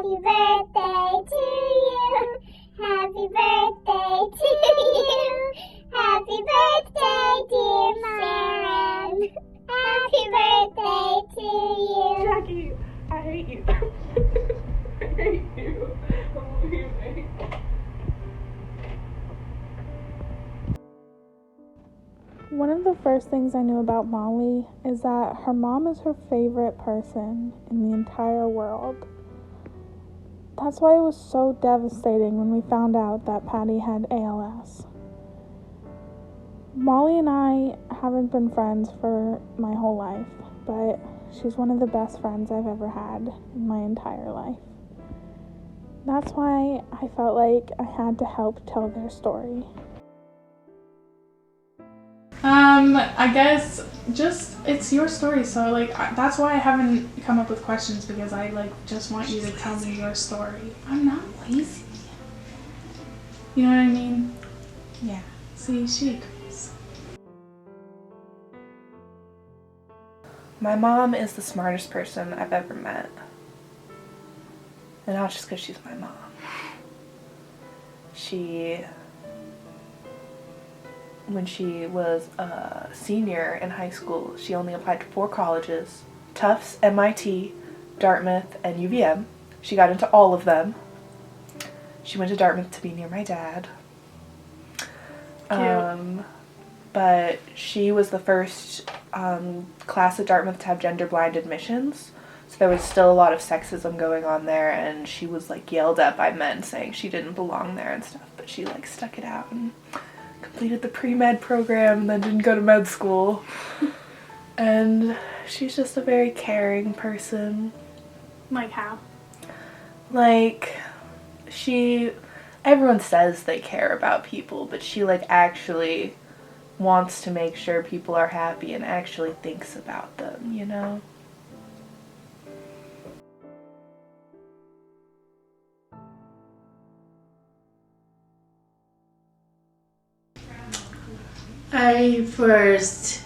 Happy birthday to you. Happy birthday to you. Happy birthday, dear Sharon. Happy birthday to you. Jackie, I hate you. I hate you. I'm leaving. One of the first things I knew about Molly is that her mom is her favorite person in the entire world. That's why it was so devastating when we found out that Patty had ALS. Molly and I haven't been friends for my whole life, but she's one of the best friends I've ever had in my entire life. That's why I felt like I had to help tell their story. I guess just it's your story, so that's why I haven't come up with questions, because I just want you to tell me your story. I'm not lazy. You know what I mean? Yeah. See, she agrees. My mom is the smartest person I've ever met. And not just because she's my mom. When she was a senior in high school, she only applied to 4 colleges: Tufts, MIT, Dartmouth, and UVM. She got into all of them. She went to Dartmouth to be near my dad. Cute. But she was the first class at Dartmouth to have gender-blind admissions. So there was still a lot of sexism going on there, and she was yelled at by men saying she didn't belong there and stuff. But she stuck it out and completed the pre-med program and then didn't go to med school. And she's just a very caring person. Like how? Everyone says they care about people, but she actually wants to make sure people are happy and actually thinks about them, you know? I first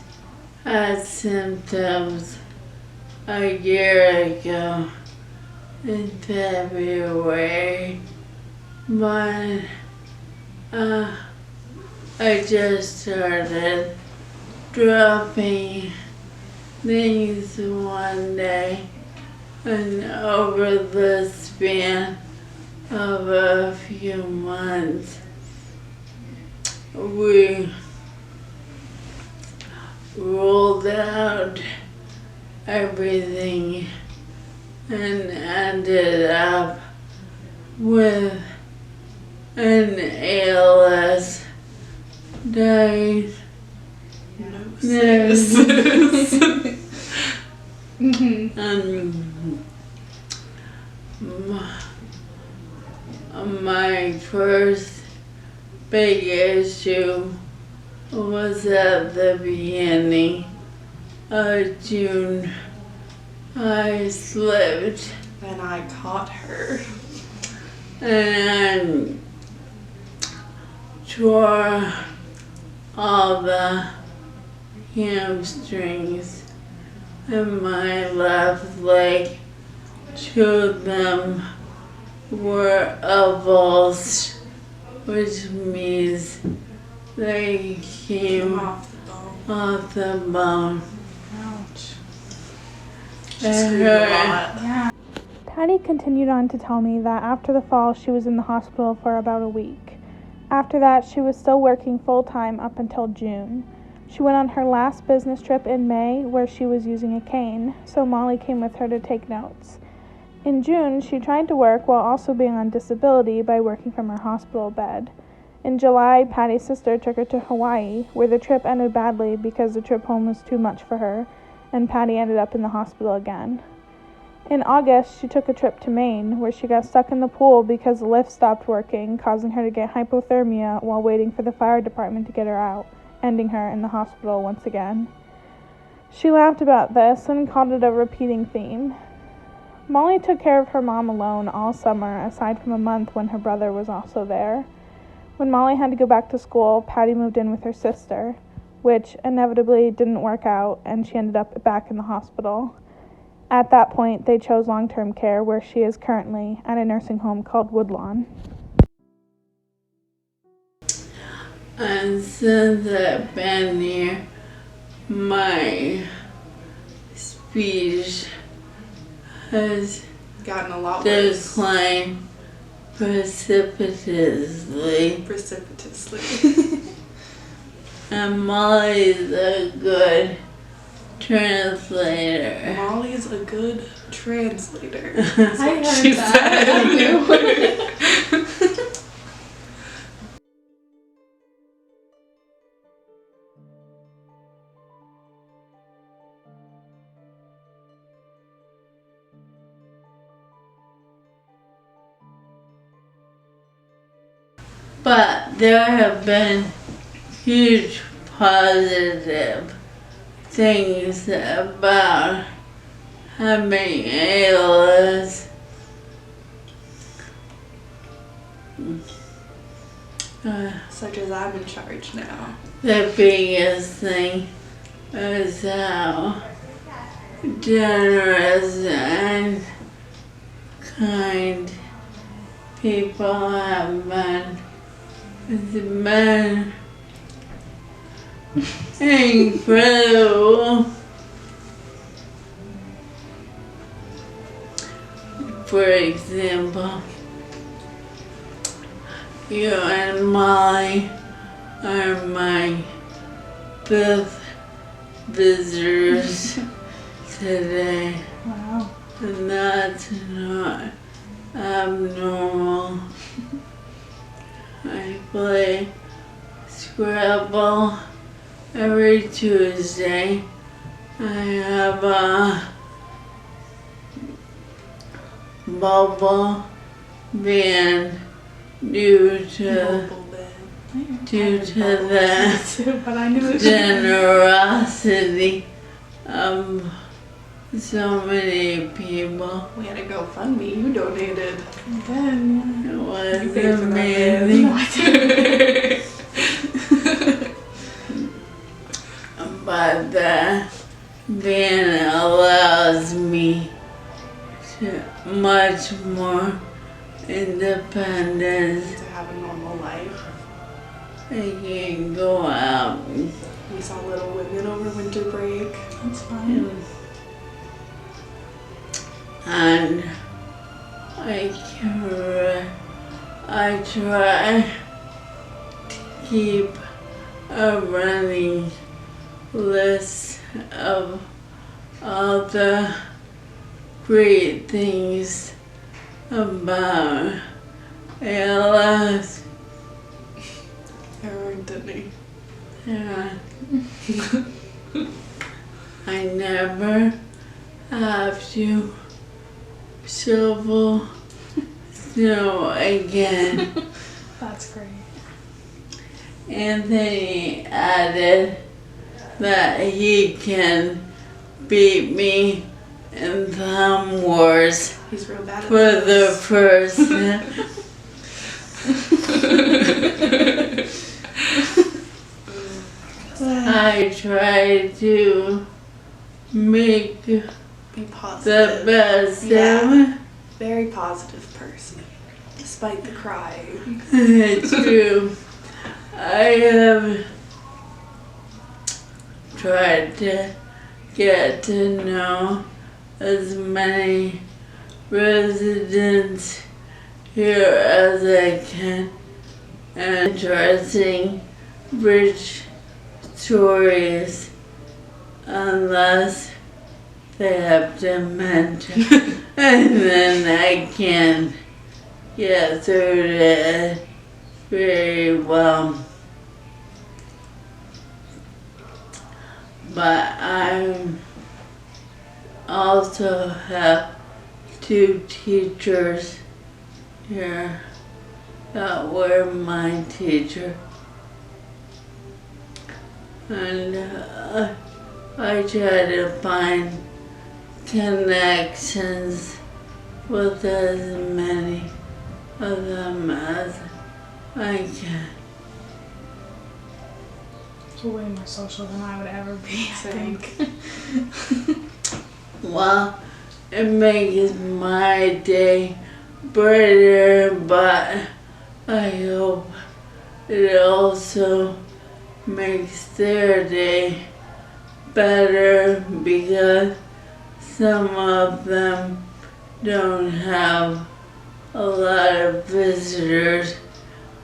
had symptoms a year ago in February, but I just started dropping things one day, and over the span of a few months, we rolled out everything and ended up with an ALS diagnosis. My first big issue was at the beginning of June. I slipped And I caught her. and tore all the hamstrings in my left leg. 2 of them were avulsed, which means they came Off the bone. off the bone. Ouch. It hurt. Yeah. Patty continued on to tell me that after the fall, she was in the hospital for about a week. After that, she was still working full-time up until June. She went on her last business trip in May, where she was using a cane, so Molly came with her to take notes. In June, she tried to work while also being on disability by working from her hospital bed. In July, Patty's sister took her to Hawaii, where the trip ended badly because the trip home was too much for her, and Patty ended up in the hospital again. In August, she took a trip to Maine, where she got stuck in the pool because the lift stopped working, causing her to get hypothermia while waiting for the fire department to get her out, ending her in the hospital once again. She laughed about this and called it a repeating theme. Molly took care of her mom alone all summer, aside from a month when her brother was also there. When Molly had to go back to school, Patty moved in with her sister, which inevitably didn't work out, and she ended up back in the hospital. At that point, they chose long-term care, where she is currently at a nursing home called Woodlawn. And since I've been here, my speech has Gotten a lot worse. declined precipitously. Precipitously. And Molly's a good translator. Molly's a good translator. I heard she that. But there have been huge positive things about having ALS. Such as I'm in charge now. The biggest thing is how generous and kind people have been. It's been incredible. For example, you and Molly are my 5th visitors today. Wow. And that's not abnormal. I play Scrabble every Tuesday. I have a bubble band due to the But I knew it. generosity of so many people. We had a GoFundMe. You donated. Again, It was You paid for that, man. amazing. No, I didn't. But the band allows me to much more independence. To have a normal life. I can go out We saw Little Women over winter break. that's fine. and I try to keep a running list of all the great things about ALS. There aren't any. Yeah. I never have to shovel snow again. That's great. Anthony added that he can beat me in Thumb Wars He's real bad at for the this. first. I try to make Be the positive. best Yeah. of it. Very positive person. Despite the crying. It's true. I have tried to get to know as many residents here as I can, and interesting, rich stories, unless they have dementia, and then I can get through it very well. But I also have 2 teachers here that were my teacher. And I try to find connections with as many of them as I can. You're way more social than I would ever be, I Same. think. Well, it makes my day brighter, but I hope it also makes their day better because some of them don't have a lot of visitors,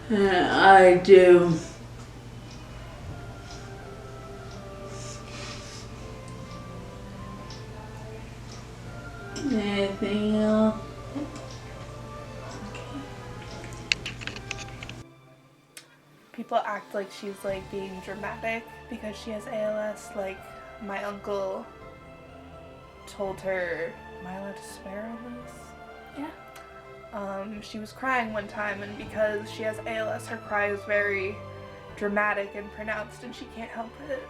and I do. Anything else? People act like she's like being dramatic because she has ALS. Like my uncle told her, am I allowed to swear on this? She was crying one time, and because she has ALS, her cry is very dramatic and pronounced, and she can't help it.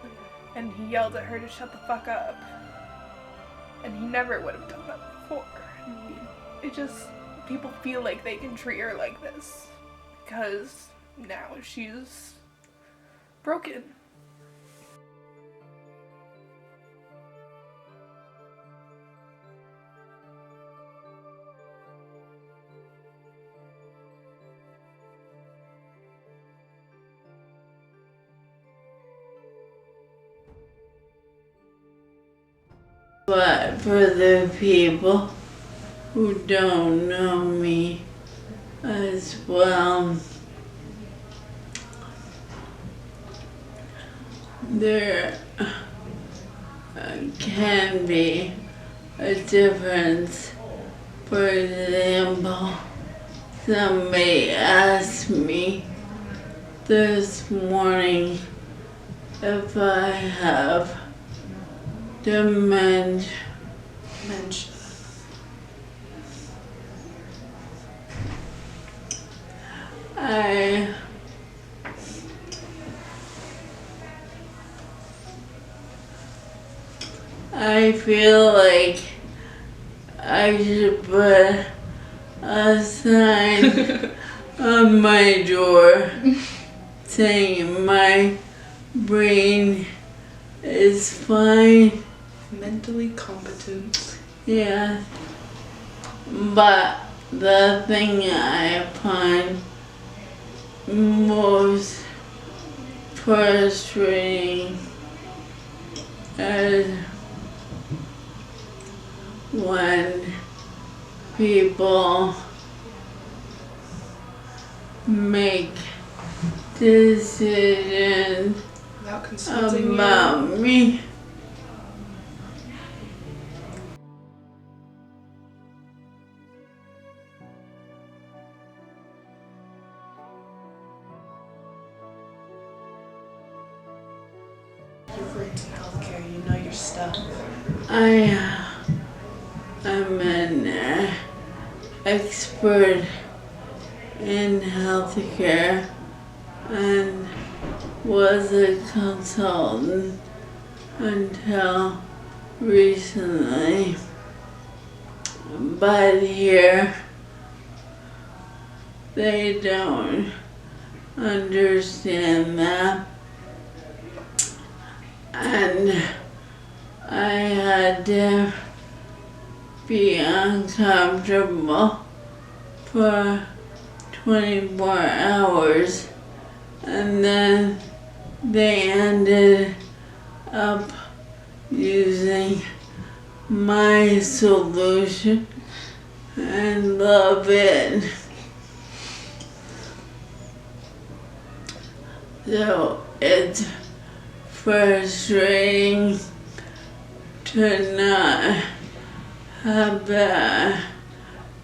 And he yelled at her to shut the fuck up. And he never would have done that before. It just, people feel like they can treat her like this because now she's broken. But for the people who don't know me as well, there can be a difference. For example, somebody asked me this morning if I have dementia. I feel like I should put a sign on my door saying my brain is fine. Mentally competent. Yeah. But the thing I find most frustrating is when people make decisions Without consulting about me. You've worked in healthcare, you know your stuff. I'm an expert in healthcare and was a consultant until recently. But here, they don't understand that. And I had to be uncomfortable for 24 hours, and then they ended up using my solution and love it. So it's frustrating to not have that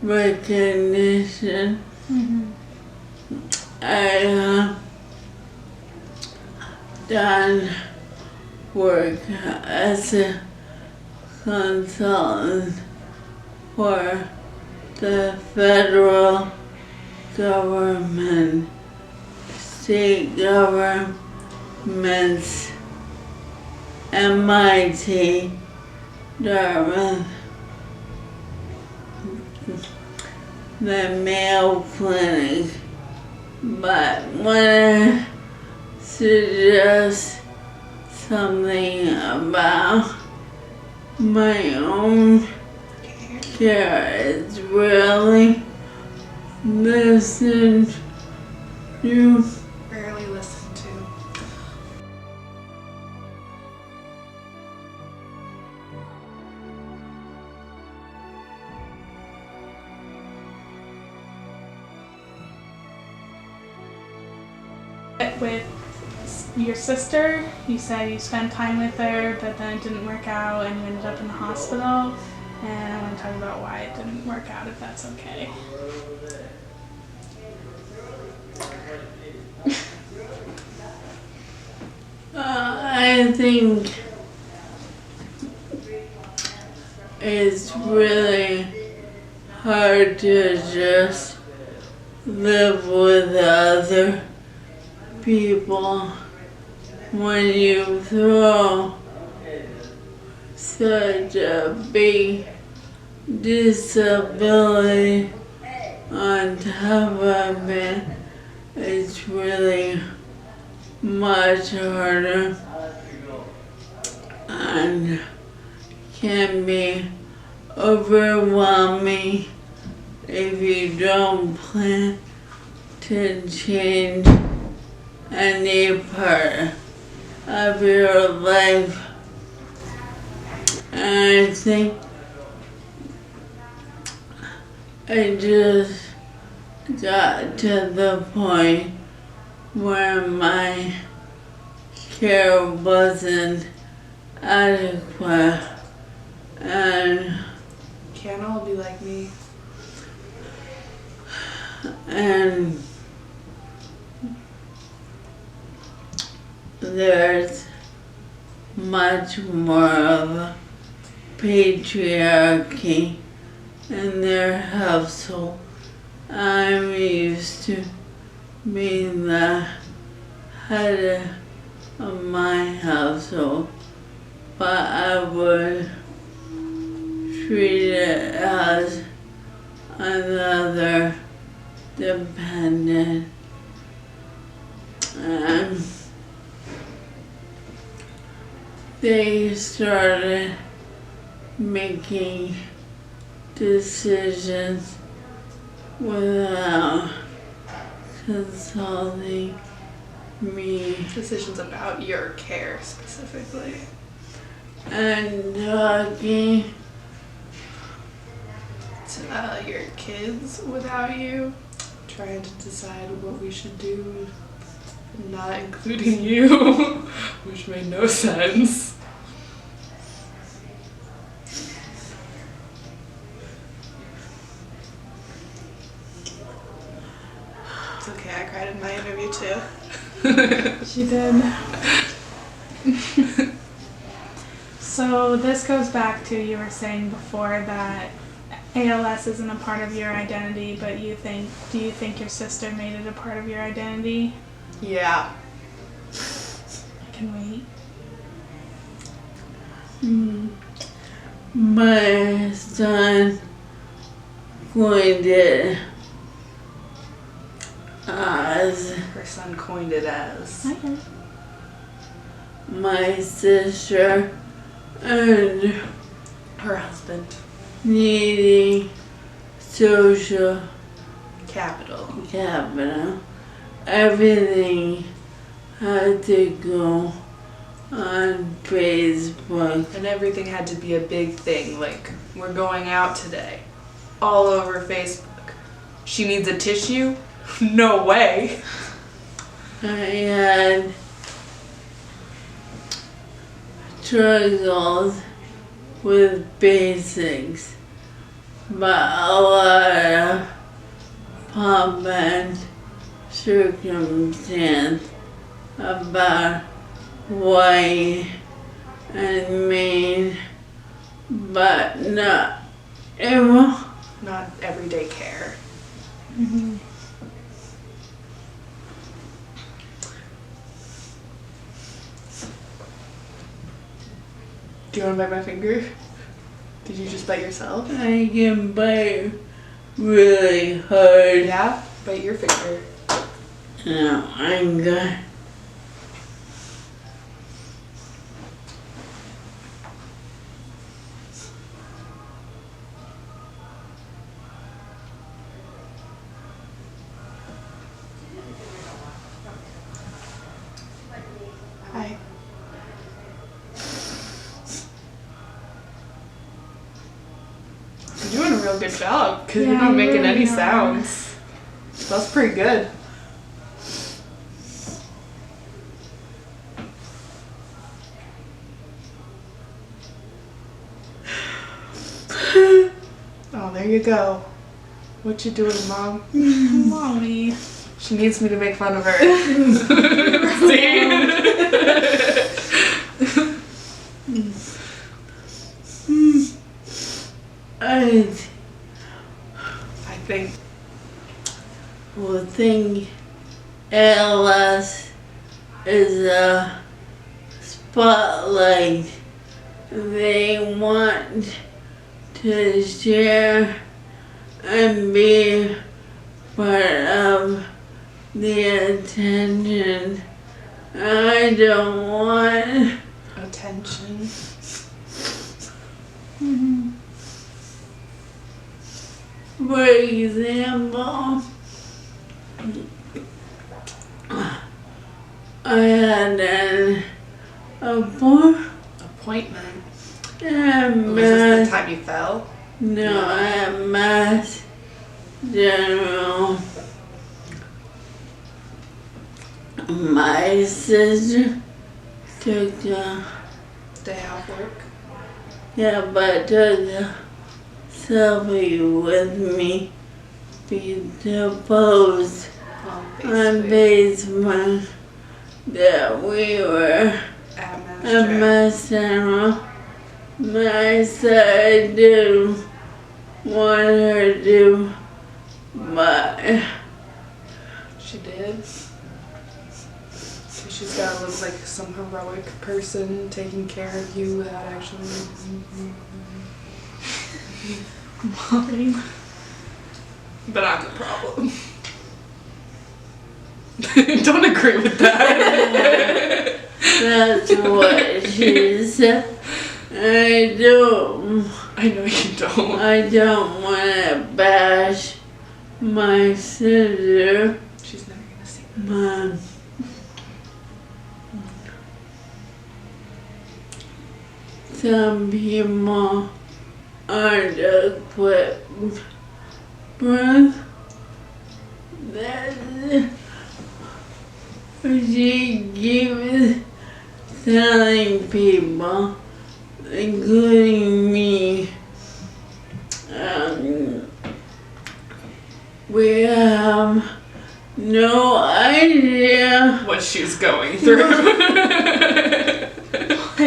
recognition. I have done work as a consultant for the federal government, state governments, MIT, Dartmouth, the Mayo Clinic. But when I suggest something about my own care is really listened to. Rarely listened to. With your sister, you said you spent time with her, but then it didn't work out and you ended up in the hospital. And I want to talk about why it didn't work out, if that's okay. I think it's really hard to just live with other people when you throw such a big disability on top of it. It's really much harder and can be overwhelming if you don't plan to change any part of your life. And I think I just got to the point where my care wasn't adequate, and Can't all be like me. There's much more of a patriarchy in their household. I'm used to being the head of my household, but I would treat it as another dependent. And they started making decisions without consulting me Decisions about your care specifically. and talking To your kids without you. Trying to decide what we should do, not including you, which made no sense. It's okay, I cried in my interview too. She did. So this goes back to, you were saying before that ALS isn't a part of your identity, but do you think your sister made it a part of your identity? Yeah. I can wait. my son coined it as Her son coined it as. Okay. my sister and Her husband. needing social Capital. capital. Everything had to go on Facebook. And everything had to be a big thing, like, we're going out today. All over Facebook. She needs a tissue? No way. I had struggles with basics, but a lot of pop and circumstance about white and mean, but not everyone. Not everyday care. Mm-hmm. Do you want to bite my finger? Did you just bite yourself? I can bite really hard. Yeah? Bite your finger. No, I'm good. doing a good job because Yeah, you're not making really any are. sounds. That's pretty good. Oh, there you go. What you doing, Mom? Mommy. She needs me to make fun of her. See? I I think would think ALS is a spotlight. They want to share and be part of the attention. I don't want attention. For example, I had an appointment Appointment. at Was this Mass. the time you fell? No, at Mass General. My sister took the Day off work. but took the selfie with me. Be the post on Facebook that we were At at Mass Mass General. I said I do want her to, but She did. So she's gotta look like some heroic person taking care of you without actually. Mommy. But I'm the problem. Don't agree with that. that's what she said. I don't I know you don't. want to bash my sister, She's never gonna see Mom. Some people aren't equipped. But she keeps telling people, including me, we have no idea. what she's going through.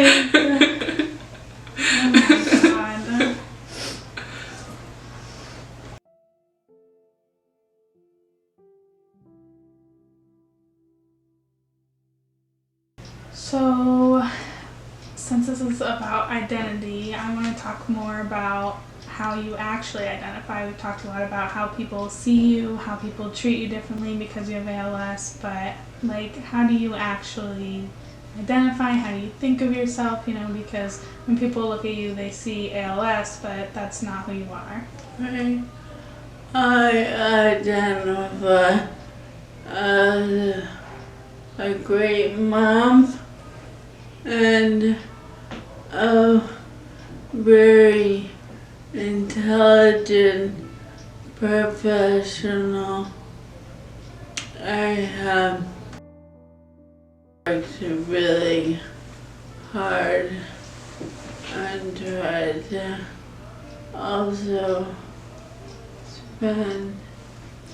God. So, since this is about identity, I want to talk more about how you actually identify. We've talked a lot about how people see you, how people treat you differently because you have ALS, but like, how do you actually identify? How do you think of yourself? You know, because when people look at you, they see ALS, but that's not who you are. Right. I identify as a great mom and a very intelligent professional. I have worked really hard and tried to also spend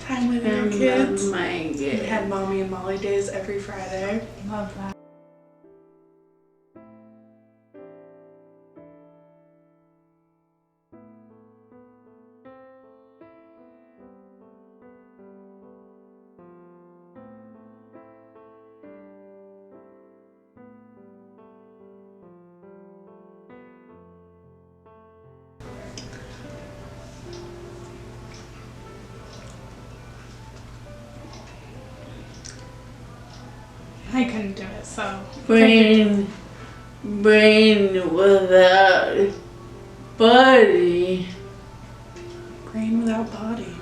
Time with your time kids. with my We kids. had Mommy and Molly days every Friday. Love that. I couldn't do it, so Brain without body. Brain without body.